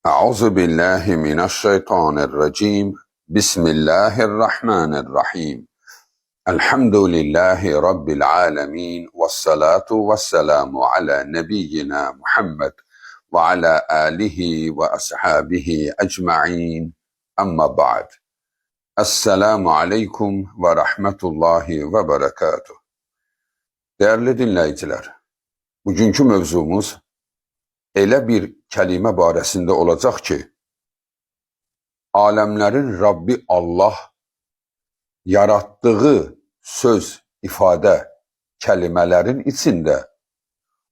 أعوذ بالله من الشيطان الرجيم بسم الله الرحمن الرحيم الحمد لله رب العالمين والصلاة والسلام على نبينا محمد وعلى آله وأصحابه أجمعين أما بعد Esselamu Aleyküm ve Rahmetullahi ve Berekatuhu. Değerli dinleyiciler, bugünkü mövzumuz elə bir kəlmə barəsində olacaq ki, aləmlərin Rabbi Allah yaratdığı söz, ifadə, kəlimələrin içində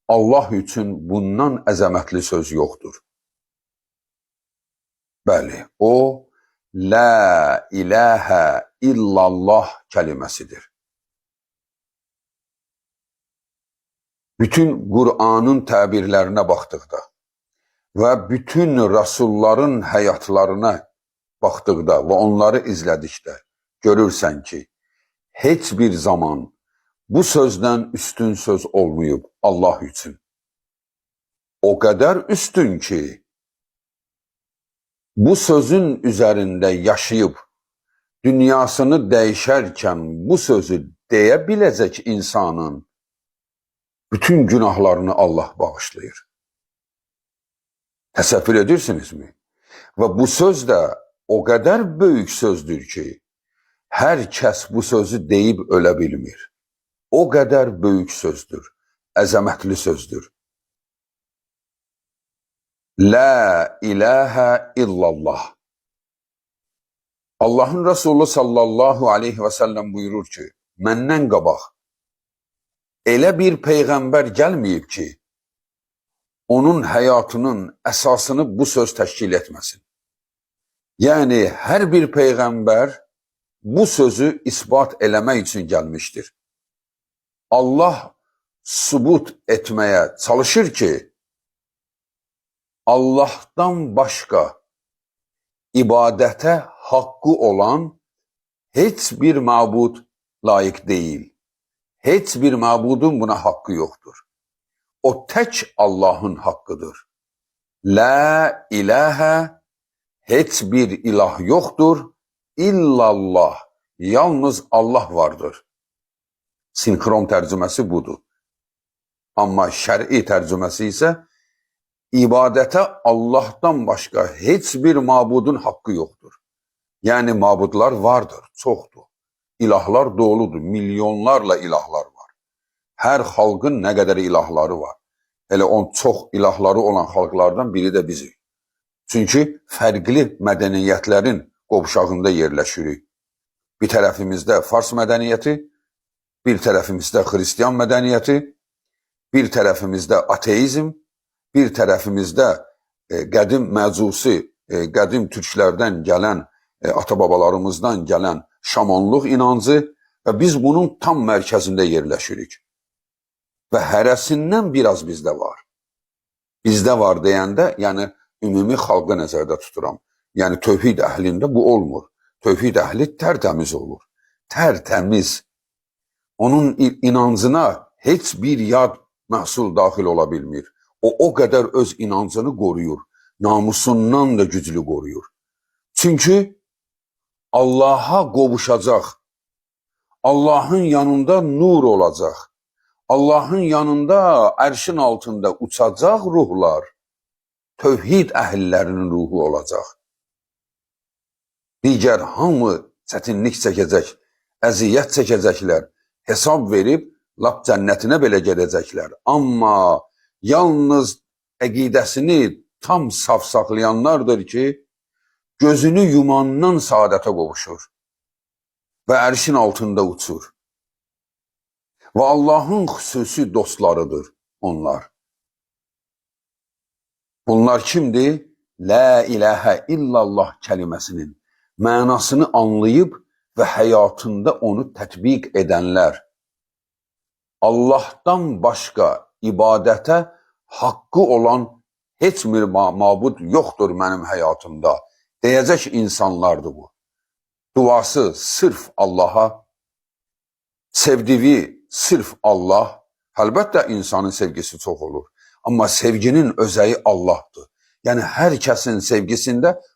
Allah üçün bundan əzəmətli söz yoxdur. Bəli, o, La ilahə illallah kəliməsidir. Bütün Qur'anın təbirlərinə baxdıqda və bütün Rasulların həyatlarına baxdıqda və onları izlədikdə görürsən ki, heç bir zaman bu sözdən üstün söz olmayıb Allah üçün. O qədər üstün ki, bu sözün üzərində yaşayıb, dünyasını dəyişərkən bu sözü deyə biləcək insanın bütün günahlarını Allah bağışlayır. Təsəvvür edirsinizmi? Və bu söz də o qədər böyük sözdür ki, hər kəs bu sözü deyib ölə bilmir. O qədər böyük sözdür, əzəmətli sözdür. La ilahə illallah. Allahın Resulü sallallahu aleyhi və səlləm buyurur ki, məndən qabaq elə bir peyğəmbər gəlməyib ki, onun həyatının əsasını bu söz təşkil etməsin. Yəni, hər bir peyğəmbər bu sözü isbat eləmək üçün gəlmişdir. Allah sübut etməyə çalışır ki, Allah'tan başqa ibadətə haqqı olan heç bir məbud layiq deyil. Heç bir məbudun buna haqqı yoxdur. O tək Allahın haqqıdır. La ilahə, heç bir ilah yoxdur, illallah, yalnız Allah vardır. Sinkron tərcüməsi budur. Amma şər'i tərcüməsi isə İbadətə Allah'tan başqa heç bir mabudun haqqı yoxdur. Yəni mabudlar vardır, çoxdur. İlahlar doludur, milyonlarla ilahlar var. Hər xalqın nə qədər ilahları var. Elə çox ilahları olan xalqlardan biri də bizik. Çünki fərqli mədəniyyətlərin qovşağında yerləşirik. Bir tərəfimizdə Fars mədəniyyəti, bir tərəfimizdə Xristiyan mədəniyyəti, bir tərəfimizdə ateizm, bir tərəfimizdə qədim məcusi, qədim türklərdən gələn, ata-babalarımızdan gələn şamanlıq inancı və biz bunun tam mərkəzində yerləşirik. Və hərəsindən biraz bizdə var. Bizdə var deyəndə, yəni ümumi xalqa nəzərdə tuturam. Yəni tövhid əhlində bu olmur. Tövhid əhli tərtəmiz olur. Tərtəmiz. Onun inancına heç bir yad məhsul daxil ola bilmir. O qədər öz inancını qoruyur, namusundan da güclü qoruyur. Çünki Allah'a qovuşacaq, Allahın yanında nur olacaq, Allahın yanında ərşin altında uçacaq ruhlar, tövhid əhillərinin ruhu olacaq. Digər hamı çətinlik çəkəcək, əziyyət çəkəcəklər, hesab verib lap cənnətinə belə gedəcəklər. Amma yalnız əqidəsini tam saf saxlayanlardır ki, gözünü yumandan saadətə qovuşur və ərşin altında uçur. Və Allahın xüsusi dostlarıdır onlar. Bunlar kimdir? La ilahə illallah kəliməsinin mənasını anlayıb və həyatında onu tətbiq edənlər. Allah'tan başqa ibadətə haqqı olan heç bir mabud yoxdur mənim həyatımda deyəcək insanlardır bu. Duası sırf Allah'a, sevdiği sırf Allah, əlbəttə insanın sevgisi çox olur. Amma sevginin özəyi Allah'dır. Yəni hər kəsin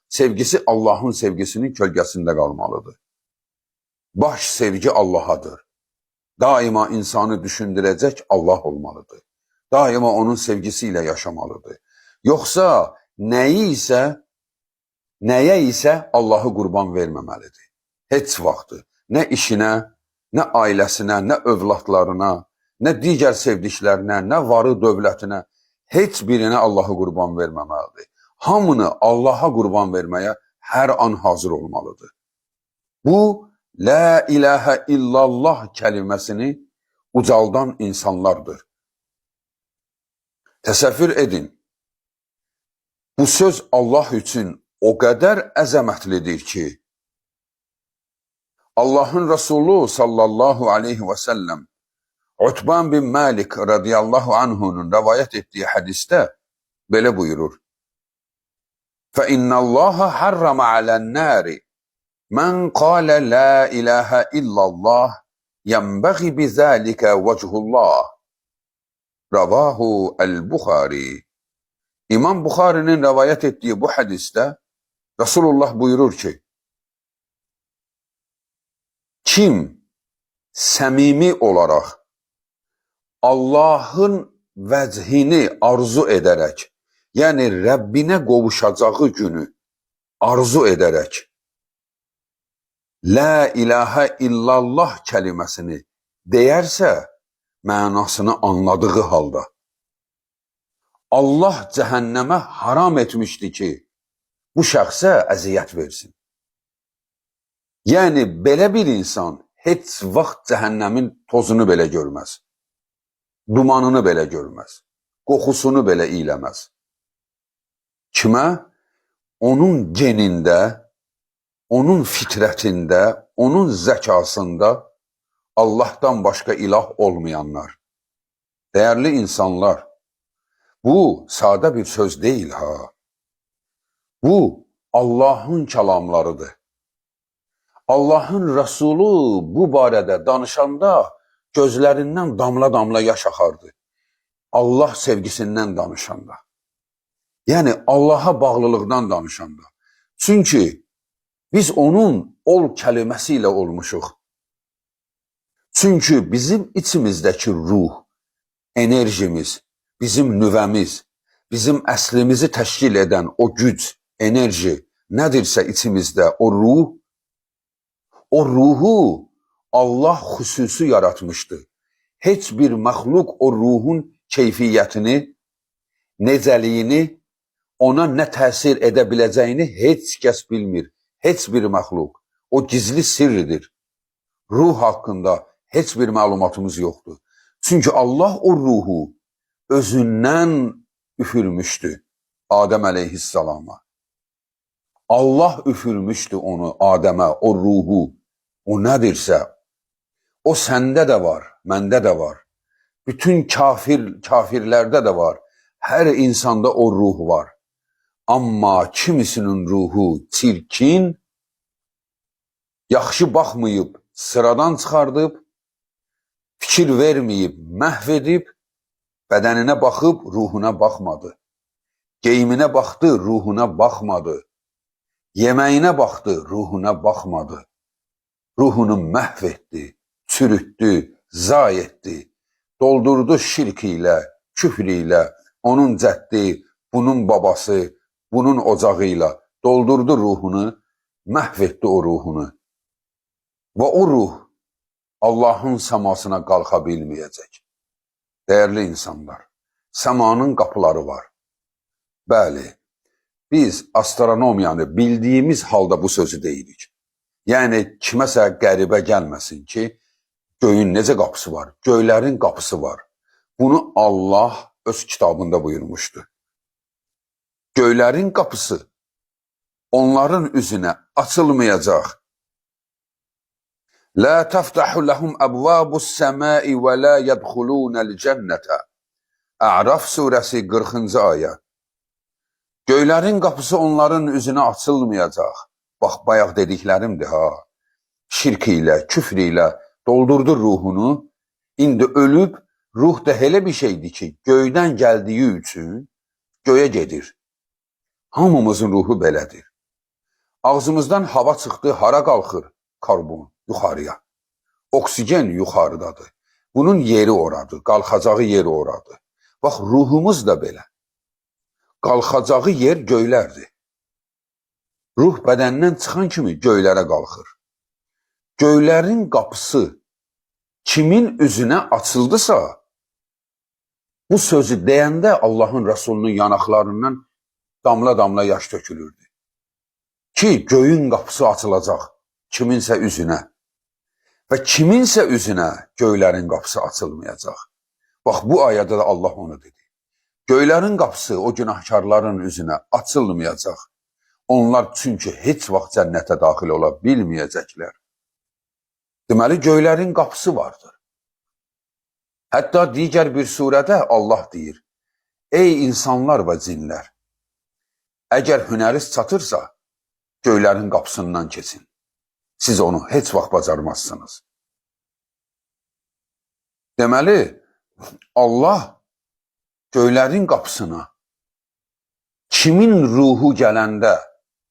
sevgisi Allahın sevgisinin kölgəsində qalmalıdır. Baş sevgi Allahadır. Daima insanı düşündürəcək Allah olmalıdır. Daima onun sevgisi ilə yaşamalıdır. Yoxsa nəyə isə Allahı qurban verməməlidir. Heç vaxtı. Nə işinə, nə ailəsinə, nə övladlarına, nə digər sevdiklərinə, nə varı dövlətinə, heç birinə Allahı qurban verməməlidir. Hamını Allaha qurban verməyə hər an hazır olmalıdır. Bu, La ilahə illallah kəliməsini ucaldan insanlardır. Təsəvvür edin, bu söz Allah üçün o qədər əzəmətlidir ki, Allahın Resulü sallallahu aleyhi və səlləm Utban bin Malik radiyallahu anhunun rəvayət etdiyi hədisdə belə buyurur. فَإِنَّ اللّٰهَ حَرَّمَ عَلَى النَّارِ مَنْ قَالَ لَا إِلَٰهَ إِلَّا اللّٰهِ يَنْبَغِي بِذَٰلِكَ وَجْهُ اللّٰهِ Ravahu el-Bukhari. İmam Bukhari'nin rivayet ettiği bu hadiste Resulullah buyurur ki, kim səmimi olarak Allah'ın vəchini arzu ederek, yani Rəbbinə qovuşacağı günü arzu ederek, La ilahe illallah kelimesini deyərsə, mənasını anladığı halda, Allah cəhənnəmə haram etmişdi ki, bu şəxsə əziyyət versin. Yəni, belə bir insan heç vaxt cəhənnəmin tozunu belə görməz, dumanını belə görməz, qoxusunu belə iyləməz. Kimə? Onun genində, onun fitrətində, onun zəkasında Allah'tan başka ilah olmayanlar. Değerli insanlar, bu sadə bir söz değil ha. Bu Allah'ın kəlamlarıdır. Allah'ın Resulü bu barədə danışanda gözlərindən damla-damla yaş axardı. Allah sevgisindən danışanda. Yəni Allah'a bağlılıqdan danışanda. Çünkü biz onun ol kəliməsiyle olmuşuq. Çünkü bizim içimizdeki ruh, enerjimiz, bizim nüvəmiz, bizim əslimizi təşkil eden o güc, enerji nedirsə içimizdə o ruhu Allah xüsusi yaratmışdı. Heç bir məxluq o ruhun keyfiyyətini, necəliyini, ona nə təsir edə biləcəyini heç kəs bilmir. Heç bir məxluq. O gizli sirridir. Ruh haqqında heç bir məlumatımız yoxdur. Çünkü Allah o ruhu özündən üfürmüşdü Adəm əleyhissalama. Allah üfürmüşdü onu Adəmə, o ruhu. O nədirsə, o səndə də var, məndə də var. Bütün kafirlərdə də var. Hər insanda o ruh var. Amma kimisinin ruhu çirkin, yaxşı baxmayıb, sıradan çıxardıb, fikir verməyib, məhv edib, bədəninə baxıb, ruhuna baxmadı. Geyiminə baxdı, ruhuna baxmadı. Yeməyinə baxdı, ruhuna baxmadı. Ruhunu məhv etdi, çürütdü, zay etdi. Doldurdu şirk ilə, küfr ilə, onun cəddi, bunun babası, bunun ocağıyla doldurdu ruhunu, məhv etdi o ruhunu. Və o ruh Allah'ın səmasına qalxa bilməyəcək. Değerli insanlar, səmanın qapıları var. Bəli, biz astronomiyanı bildiğimiz halda bu sözü deyirik. Yəni, kiməsə qəribə gəlməsin ki, göyün necə qapısı var? Göylərin qapısı var. Bunu Allah öz kitabında buyurmuşdu. Göylərin qapısı onların üzünə açılmayacaq. La taftahu lahum abwabus semai və la yadkhulunal cennete. A'raf surəsi 40-cı ayə. Göylərin qapısı onların üzünə açılmayacaq. Bax, bayaq dediklərimdir ha. Şirk ilə, küfr ilə doldurdu ruhunu. İndi ölüb, ruh da elə bir şeydir ki, göydən gəldiyi üçün göyə gedir. Hamımızın ruhu belədir. Ağzımızdan hava çıxdı, hara qalxır? Karbon yuxarıya. Oksigen yuxarıdadır. Bunun yeri oradır, qalxacağı yeri oradır. Bax, ruhumuz da belə. Qalxacağı yer göylərdir. Ruh bədəndən çıxan kimi göylərə qalxır. Göylərin qapısı kimin üzünə açıldısa, bu sözü deyəndə Allahın Rəsulunun yanaqlarından damla-damla yaş tökülürdü. Ki, göyün qapısı açılacaq kiminsə üzünə və kiminsə üzünə göylərin qapısı açılmayacaq. Bax, bu ayədə də Allah onu dedi. Göylərin qapısı o günahkarların üzünə açılmayacaq. Onlar çünki heç vaxt cənnətə daxil ola bilməyəcəklər. Deməli, göylərin qapısı vardır. Hətta digər bir surədə Allah deyir, ey insanlar və cinlər, əgər hünəriz çatırsa, göylərin qapısından keçin. Siz onu heç vaxt bacarmazsınız. Deməli, Allah göylərin qapısına kimin ruhu gələndə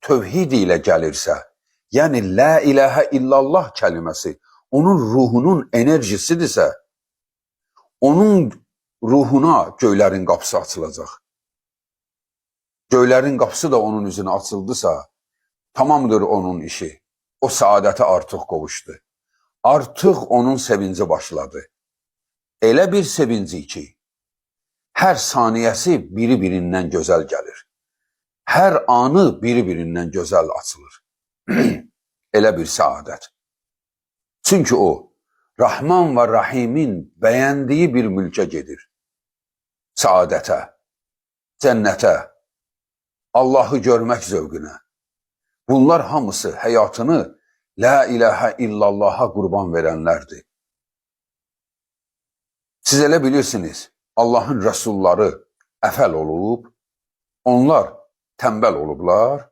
tövhid ilə gəlirsə, yəni la ilahə illallah kəlməsi onun ruhunun enerjisidirsə, onun ruhuna göylərin qapısı açılacaq. Göylərin qapısı da onun üzünə açıldısa, tamamdır onun işi. O saadətə artıq qovuşdu. Artıq onun sevinci başladı. Elə bir sevinci ki, hər saniyəsi biri-birindən gözəl gəlir. Hər anı biri-birindən gözəl açılır. Elə bir saadət. Çünki o, Rahman və Rahimin bəyəndiyi bir mülkə gedir. Saadətə, cənnətə, Allahı görmək zövqünə. Bunlar hamısı həyatını la ilahə illallaha qurban verənlərdir. Siz elə bilirsiniz, Allahın rəsulları əfəl olub, onlar tənbəl olublar.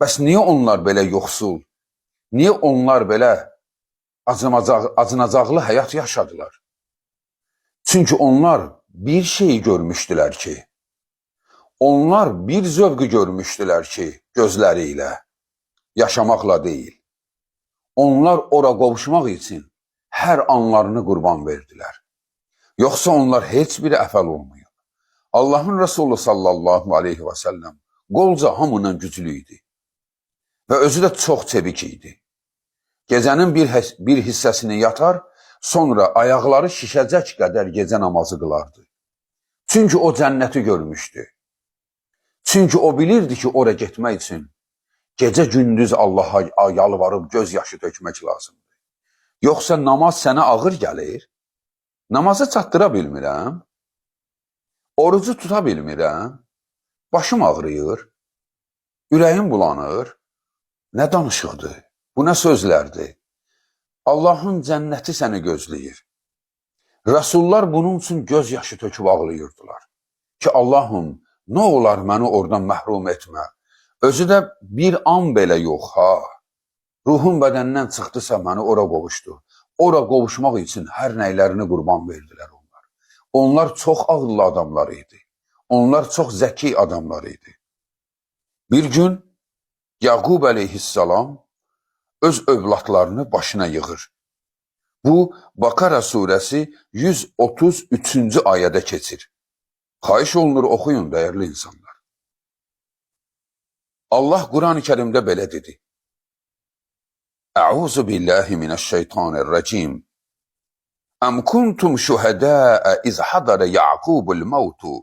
Bəs niyə onlar belə yoxsul, niyə onlar belə acınacaqlı həyat yaşadılar? Çünki onlar bir şeyi görmüşdülər ki, onlar bir zövqü görmüşdülər ki, gözləri ilə, yaşamaqla deyil. Onlar ora qovuşmaq üçün hər anlarını qurban verdilər. Yoxsa onlar heç biri əfəl olmuyor. Allahın Resulü sallallahu aleyhi və səlləm qolca hamından güclü idi və özü də çox çevik idi. Gecənin bir hissəsini yatar, sonra ayaqları şişəcək qədər gecə namazı qılardı. Çünki o cənnəti görmüşdü. Çünki o bilirdi ki, oraya getmək üçün gecə-gündüz Allaha yalvarıb göz yaşı tökmək lazımdır. Yoxsa namaz sənə ağır gəlir, namazı çatdıra bilmirəm, orucu tuta bilmirəm, başım ağrıyır, ürəyim bulanır. Nə danışıqdır, bu nə sözlərdir? Allahın cənnəti səni gözləyir. Rəsullar bunun üçün göz yaşı töküb ağlayırdılar. Ki Allahım, nə olar məni oradan məhrum etmə. Özü də bir an belə yox, ha. Ruhum bədəndən çıxdısa məni ora qovuşdu. Ora qovuşmaq üçün hər nəylərini qurban verdilər onlar. Onlar çox ağıllı adamlar idi. Onlar çox zəki adamlar idi. Bir gün Yaqub əleyhissalam öz övladlarını başına yığır. Bu, Bakara surəsi 133-cü ayədə keçir. Xahiş olunur, oxuyun, dəyərli insanlar. Allah Quran-ı Kərimdə belə dedi. Əuzu billahi minəşşeytanirracim. Əm kuntum şühədəə iz hadara Yaqubul mevtu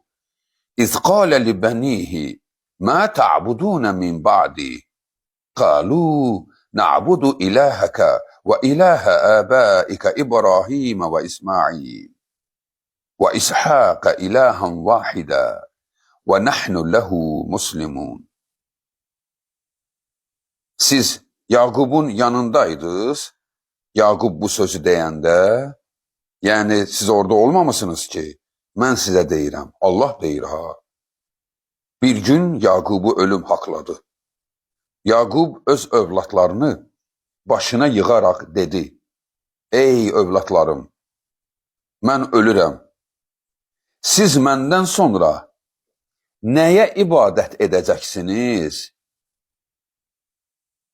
iz qālə li banihi mā ta'budūne min ba'di qālū na'budu ilahaka ve ilaha âbâika İbrahim ve İsmail ve İshâka ilahan vâhida ve nahnu lehu muslimun. Siz Yaqubun yanındaydınız. Yaqub bu sözü deyəndə, yəni siz orada olmamışsınız ki, mən sizə deyirəm, Allah deyir ha. Bir gün Yaqubu ölüm haqladı. Yaqub öz övladlarını başına yığaraq dedi, ey övladlarım, mən ölürəm. Siz məndən sonra nəyə ibadət edəcəksiniz?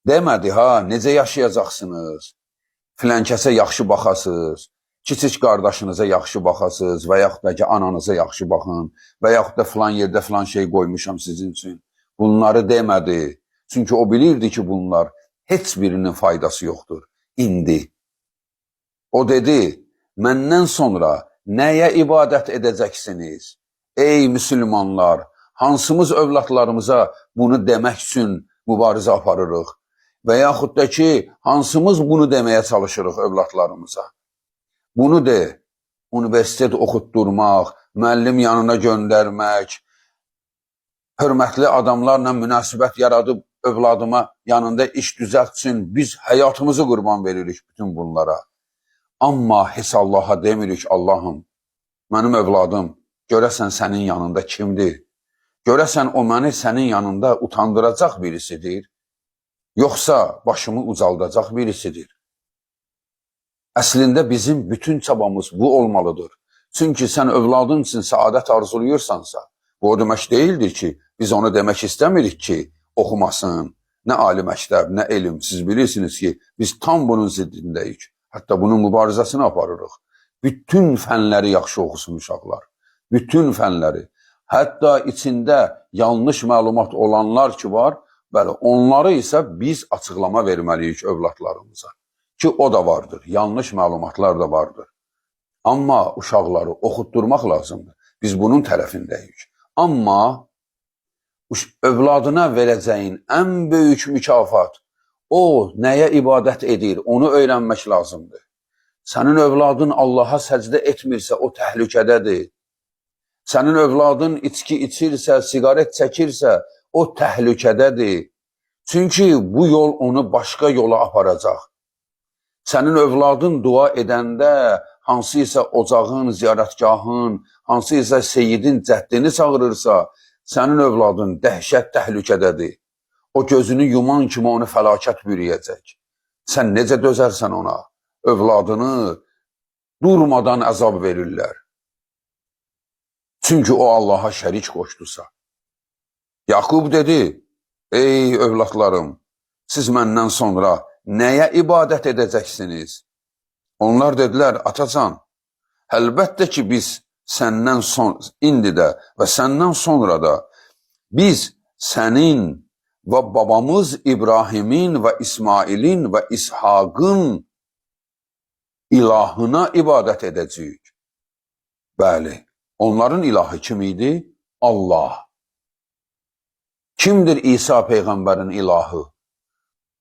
Demədi ha, necə yaşayacaqsınız? Filan kəsə yaxşı baxasınız, kiçik qardaşınıza yaxşı baxasınız və yaxud da ki, ananıza yaxşı baxın və yaxud da filan yerdə filan şey qoymuşam sizin üçün. Bunları demədi. Çünki o bilirdi ki, bunlar heç birinin faydası yoxdur. İndi. O dedi, məndən sonra nəyə ibadət edəcəksiniz? Ey müsəlmanlar, hansımız övladlarımıza bunu demək üçün mübarizə aparırıq? Və yaxud da ki, hansımız bunu deməyə çalışırıq övladlarımıza? Bunu de, universitet oxutdurmaq, müəllim yanına göndərmək, hörmətli adamlarla münasibət yaradıb övladıma yanında iş düzəltsin, biz həyatımızı qurban veririk bütün bunlara. Amma heç Allaha demirik, Allahım, mənim övladım, görəsən sənin yanında kimdir? Görəsən o məni sənin yanında utandıracaq birisidir? Yoxsa başımı ucaldacaq birisidir? Əslində bizim bütün çabamız bu olmalıdır. Çünki sən övladın üçün səadət arzuluyursansa, bu o demək deyildir ki, biz onu demək istəmirik ki, oxumasın, nə ali məktəb, nə elm. Siz bilirsiniz ki, biz tam bunun ziddindəyik. Hətta bunun mübarizəsini aparırıq. Bütün fənləri yaxşı oxusun uşaqlar. Bütün fənləri. Hətta içində yanlış məlumat olanlar ki var, bəli, onları isə biz açıqlama verməliyik övladlarımıza. Ki o da vardır, yanlış məlumatlar da vardır. Amma uşaqları oxutdurmaq lazımdır. Biz bunun tərəfindəyik. Amma övladına verəcəyin ən böyük mükafat, o nəyə ibadət edir, onu öyrənmək lazımdır. Sənin övladın Allaha səcdə etmirsə, o təhlükədədir. Sənin övladın içki içirsə, sigaret çəkirsə, o təhlükədədir. Çünki bu yol onu başqa yola aparacaq. Sənin övladın dua edəndə hansıysa ocağın, ziyarətgahın, hansıysa seyidin cəddini çağırırsa, sənin övladın dəhşət təhlükədədir. O gözünü yuman kimi onu fəlakət bürüyəcək. Sən necə dözərsən ona? Övladını durmadan əzab verirlər. Çünki o Allaha şərik qoşdusa. Yaqub dedi, ey övladlarım, siz məndən sonra nəyə ibadət edəcəksiniz? Onlar dedilər, atacan, əlbəttə ki, biz səndən indi də və səndən sonra da biz sənin və babamız İbrahimin və İsmailin və İshaqın ilahına ibadət edəcəyik. Bəli, onların ilahı kim idi? Allah. Kimdir İsa Peyğəmbərin ilahı?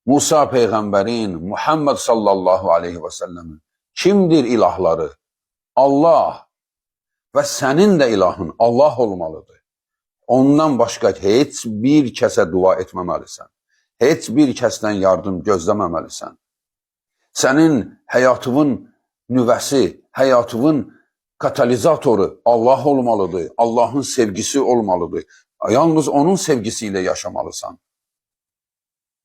Musa Peyğəmbərin, Muhammed sallallahu aleyhi və səlləmin kimdir ilahları? Allah. Və sənin də ilahın Allah olmalıdır. Ondan başqa heç bir kəsə dua etməməlisən. Heç bir kəsdən yardım gözləməməlisən. Sənin həyatının nüvəsi, həyatının katalizatoru Allah olmalıdır. Allahın sevgisi olmalıdır. Yalnız onun sevgisi ilə yaşamalısan.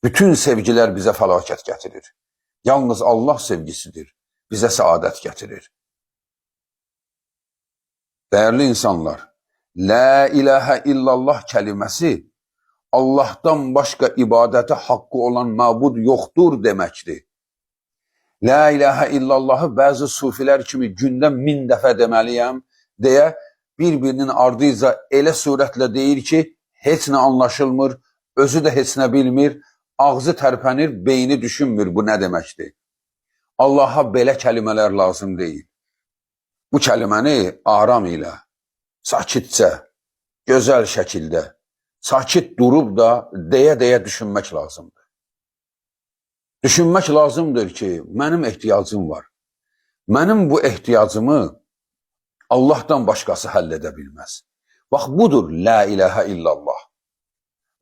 Bütün sevgilər bizə fəlakət gətirir. Yalnız Allah sevgisidir, bizə səadət gətirir. Dəyərli insanlar, La ilahə illallah kəliməsi Allahdan başqa ibadətə haqqı olan məbud yoxdur deməkdir. La ilahə illallahı bəzi sufilər kimi gündə 1000 dəfə deməliyəm deyə bir-birinin ardınca elə surətlə deyir ki, heç nə anlaşılmır, özü də heç nə bilmir, ağzı tərpənir, beyni düşünmür bu nə deməkdir. Allaha belə kəlimələr lazım deyil. Bu kəliməni aram ilə, sakitcə, gözəl şəkildə, sakit durub da deyə-deyə düşünmək lazımdır. Düşünmək lazımdır ki, mənim ehtiyacım var. Mənim bu ehtiyacımı Allahdan başqası həll edə bilməz. Bax, budur La ilahə illallah.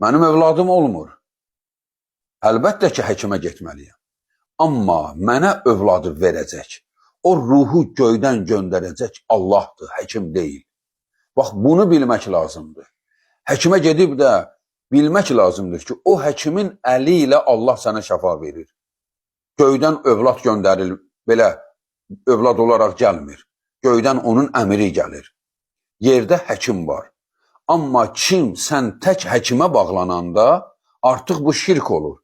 Mənim övladım olmur. Əlbəttə ki, həkimə getməliyəm. Amma mənə övladı verəcək. O ruhu göydən göndərəcək Allahdır, həkim deyil. Bax, bunu bilmək lazımdır. Həkimə gedib də bilmək lazımdır ki, o həkimin əli ilə Allah sənə şəfa verir. Göydən övlad göndərilir, belə övlad olaraq gəlmir. Göydən onun əmri gəlir. Yerdə həkim var. Amma kim sən tək həkimə bağlananda artıq bu şirk olur.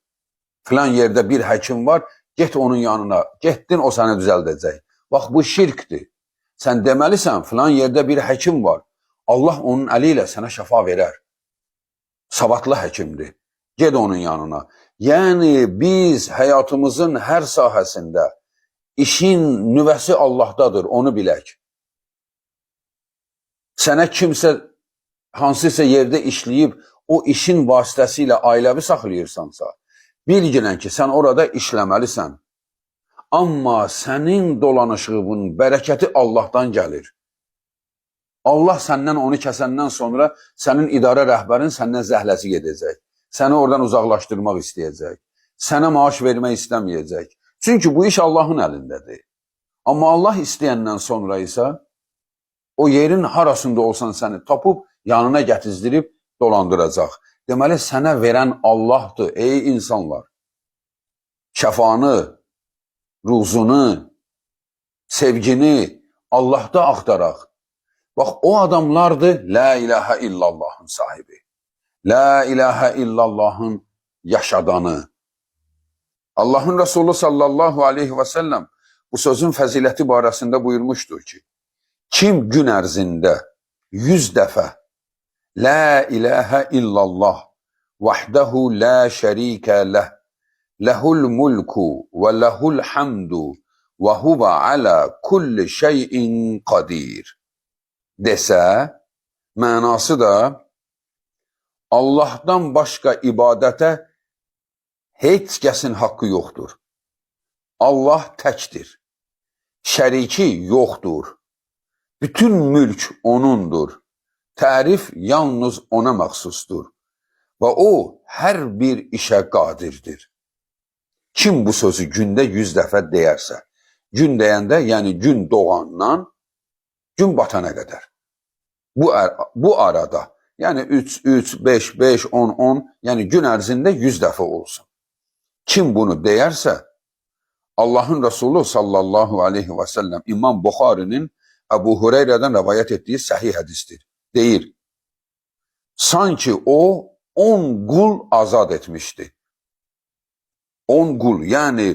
Filan yerdə bir həkim var, get onun yanına, getdin o səni düzəldəcək. Bax bu şirkdir. Sən deməlisən filan yerdə bir həkim var. Allah onun əli ilə sənə şəfa verər. Savadlı həkimdir. Ged onun yanına. Yəni biz həyatımızın hər sahəsində işin nüvəsi Allahdadır, onu bilək. Sənə kimsə hansısa yerdə işləyib o işin vasitəsilə ailəvi saxlayırsansa, bilginən ki, sən orada işləməlisən. Amma sənin dolanışığın bərəkəti Allahdan gəlir. Allah səndən onu kəsəndən sonra sənin idarə rəhbərin səndən zəhləsi gedəcək. Səni oradan uzaqlaşdırmaq istəyəcək. Sənə maaş vermək istəməyəcək. Çünki bu iş Allahın əlindədir. Amma Allah istəyəndən sonra isə o yerin harasında olsan səni tapıb yanına gətizdirib dolandıracaq. Deməli, sənə verən Allahdır, ey insanlar. Şəfanı, ruzunu, sevgini Allahda axtaraq. Bax, o adamlardır La ilahə illallahın sahibi. La ilahə illallahın yaşadanı. Allahın Resulü sallallahu aleyhi və səlləm bu sözün fəziləti barəsində buyurmuşdur ki, kim gün ərzində 100 dəfə La ilahə illallah vahdehu la şərikə ləh ləhul mulku və ləhul hamdu və huvə alə kulli şeyin qadir desə, mənası da Allahdan başqa ibadətə heç kəsin haqqı yoxdur. Allah təkdir. Şəriki yoxdur. Bütün mülk onundur. Tərif yalnız ona məxsusdur. Və o, hər bir işə qadirdir. Kim bu sözü gündə 100 dəfə deyərsə, gün deyəndə, yəni gün doğandan gün batana qədər. Bu arada, yəni 3, 5, 5, 10, 10, yəni gün ərzində 100 dəfə olsun. Kim bunu deyərsə, Allahın Resulü sallallahu aleyhi və səlləm İmam Buxarinin Əbu Hüreyrədən rəvayət etdiyi səhih hədisdir. Deyir, sanki o 10 qul azad etmişdi. 10 qul, yəni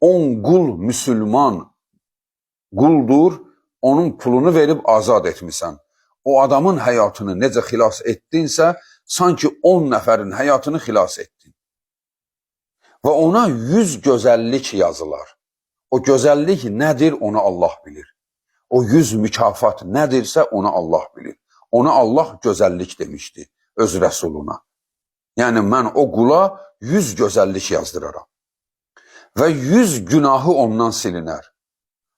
10 qul müsülman quldur, onun pulunu verib azad etmişsən. O adamın həyatını necə xilas etdinsə, sanki 10 nəfərin həyatını xilas etdin. Və ona 100 gözəllik yazılar. O gözəllik nədir, onu Allah bilir. O 100 mükafat nədirsə, onu Allah bilir. Ona Allah gözəllik demişdi öz rəsuluna. Yəni, mən o qula 100 gözəllik yazdıraram. Və 100 günahı ondan silinər.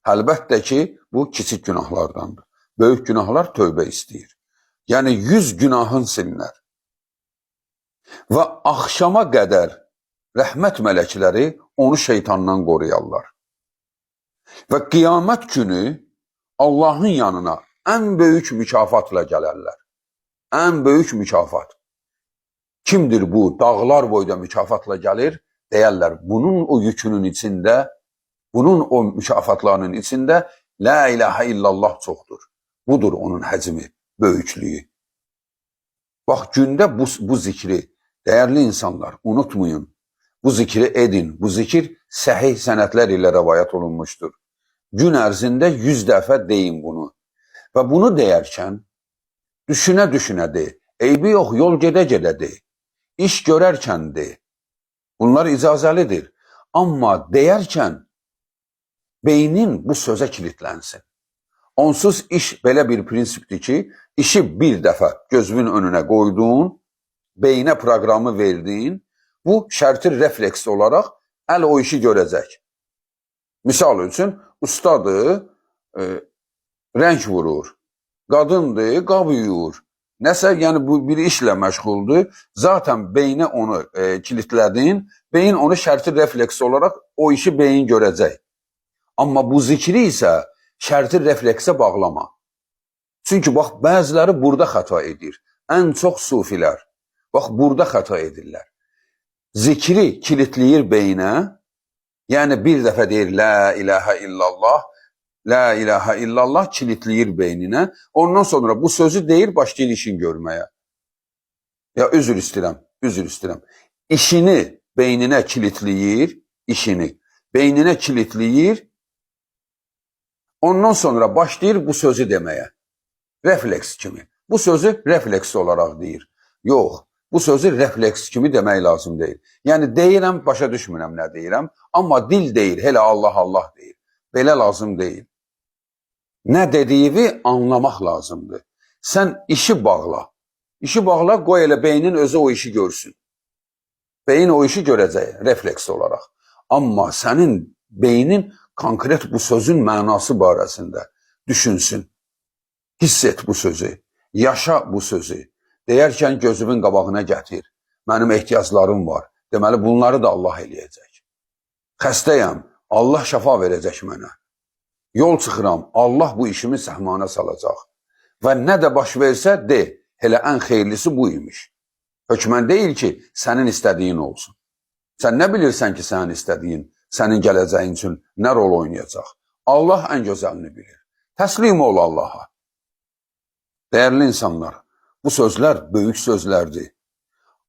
Əlbəttə ki, bu kiçik günahlardandır. Böyük günahlar tövbə istəyir. Yəni 100 günahın silinər. Və axşama qədər rəhmət mələkləri onu şeytandan qoruyarlar. Və qiyamət günü Allahın yanına ən böyük mükafatla gələrlər. Ən böyük mükafat. Kimdir bu? Dağlar boyda mükafatla gəlir. Deyərlər, bunun o yükünün içində, bunun o mükafatlarının içində La ilahə illallah çoxdur. Budur onun həcmi, böyüklüyü. Bax, gündə bu zikri, dəyərli insanlar, unutmayın. Bu zikri edin. Bu zikir səhih sənədlər ilə rəvayət olunmuşdur. Gün ərzində 100 dəfə deyin bunu. Və bunu deyərkən, düşünə-düşünə de. Eybi yox, yol gedə-gedə de. İş görərkən de. Bunlar icazəlidir. Amma deyərkən, beynin bu sözə kilitlənsin. Onsuz iş belə bir prinsipdir ki, işi bir dəfə gözünün önünə qoyduğun, beynə proqramı verdiyin, bu şərti refleks olaraq əl o işi görəcək. Misal üçün, ustadır, rəng vurur, qadındır, qab yuyur. Nəsə, yəni bu bir işlə məşğuldur, zaten beynə onu kilitlədin, beyin onu şərti refleks olaraq o işi beyin görəcək. Amma bu zikri isə şərti refleksə bağlama. Çünki bax, bəziləri burada xəta edir. Ən çox sufilər. Bax, burada xəta edirlər. Zikri kilitləyir beynə, yəni bir dəfə deyir La ilahə illallah, La ilahe illallah kilitleyir beynine. Ondan sonra bu sözü deyir, başlayır işin görmeye. Ya üzr istəyirəm. İşini beynine kilitleyir, işini. Beynine kilitleyir. Ondan sonra başlayır bu sözü demeye. Refleks kimi. Bu sözü refleks olarak deyir. Yox, bu sözü refleks kimi demək lazım deyil. Yəni deyirəm, başa düşmürəm nə deyirəm, amma dil deyir, hele Allah Allah deyir. Belə lazım deyil. Nə dediğini anlamaq lazımdır. Sən işi bağla. İşi bağla, qoy elə beynin özü o işi görsün. Beyin o işi görəcək, refleks olarak. Amma sənin beynin konkret bu sözün mənası barəsində düşünsün. Hiss et bu sözü, yaşa bu sözü. Deyərkən gözümün qabağına gətir. Mənim ehtiyaclarım var. Deməli bunları da Allah eləyəcək. Xəstəyəm, Allah şəfa verəcək mənə. Yol çıxıram, Allah bu işimi səhmana salacaq. Və nə də baş versə de, elə ən xeyirlisi bu imiş. Hökmən deyil ki, sənin istədiyin olsun. Sən nə bilirsən ki, sənin istədiyin, sənin gələcəyin üçün nə rol oynayacaq? Allah ən gözəlini bilir. Təslim ol Allaha. Değerli insanlar, bu sözler büyük sözlerdir.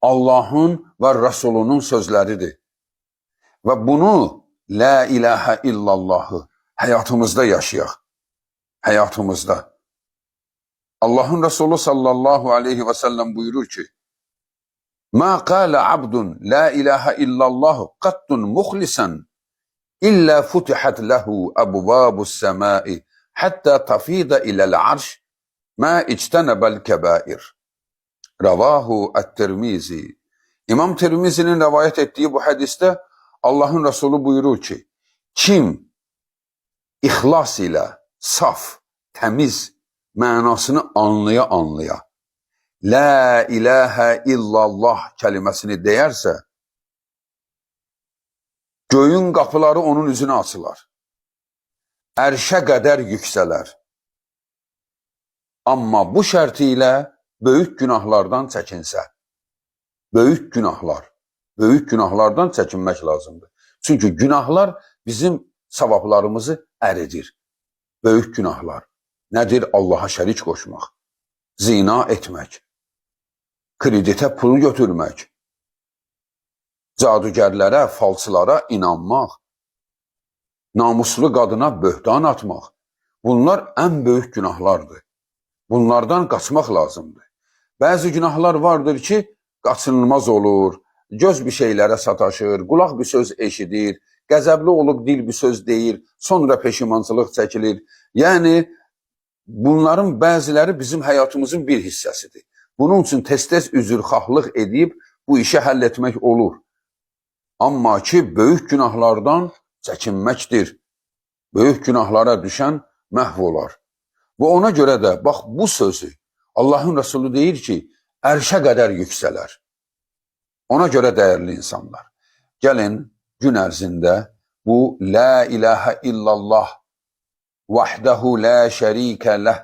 Allah'ın ve Resulünün sözleridir. Ve bunu La ilahe illallahı hayatımızda yaşayaq. Hayatımızda. Allah'ın Resulü sallallahu aleyhi ve sellem buyurur ki, Ma qâle abdun la ilahe illallahu qattun muhlisan illa futihat lehu ebvâbus semâi hatta tafida ilel arş Ma ictenebel kebair. Ravahu et-Tirmizi. İmam Tirmizi'nin rivayet ettiği bu hadiste Allah'ın Resulü buyurur ki, kim ihlas ile saf, temiz manasını anlaya La ilahe illallah kelimesini deyerse, göğün kapıları onun üzüne açılar. Erşe kadar yükseler. Amma bu şərtilə böyük günahlardan çəkinsə, böyük günahlardan çəkinmək lazımdır. Çünkü günahlar bizim savablarımızı əridir. Böyük günahlar. Nədir? Allaha şərik qoşmaq, zina etmək, kreditə pul götürmək, cadugərlərə, falçılara inanmaq, namuslu qadına böhtan atmaq. Bunlar en büyük günahlardır. Bunlardan kaçmaq lazımdır. Bazı günahlar vardır ki, kaçınılmaz olur, göz bir şeylere sataşır, kulak bir söz eşidir, qəzəbli olub dil bir söz deyir, sonra peşimançılıq çəkilir. Yəni, bunların bəziləri bizim hayatımızın bir hissəsidir. Bunun için tez-tez üzrxahlıq edib bu işi həll etmək olur. Amma ki, böyük günahlardan çəkinməkdir. Böyük günahlara düşən məhv olar. Və ona görə də, bax bu sözü Allah'ın Resulü deyir ki, ərşə qədər yüksələr. Ona görə dəyərli insanlar, gəlin gün ərzində bu La ilahe illallah vahdehu la şərikə leh,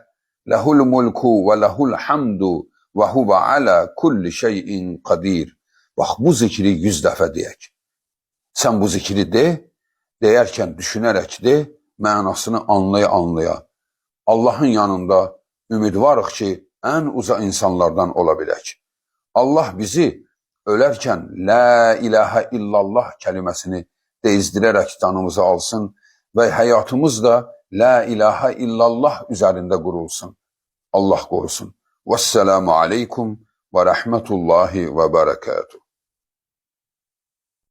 lehul mulku və lehul hamdu və huvə alə kulli şeyin qadir. Bax bu zikri 100 dəfə deyək. Sən bu zikri de, deyərkən düşünərək de, mənasını anlaya. Allah'ın yanında ümidvarıq ki, en uza insanlardan olabilək. Allah bizi ölərkən La ilahe illallah kelimesini deyizdirərək canımızı alsın ve hayatımız da La ilahe illallah üzərində qurulsun. Allah qorusun. Vesselamu aleykum ve rahmetullahi ve berekatuhu.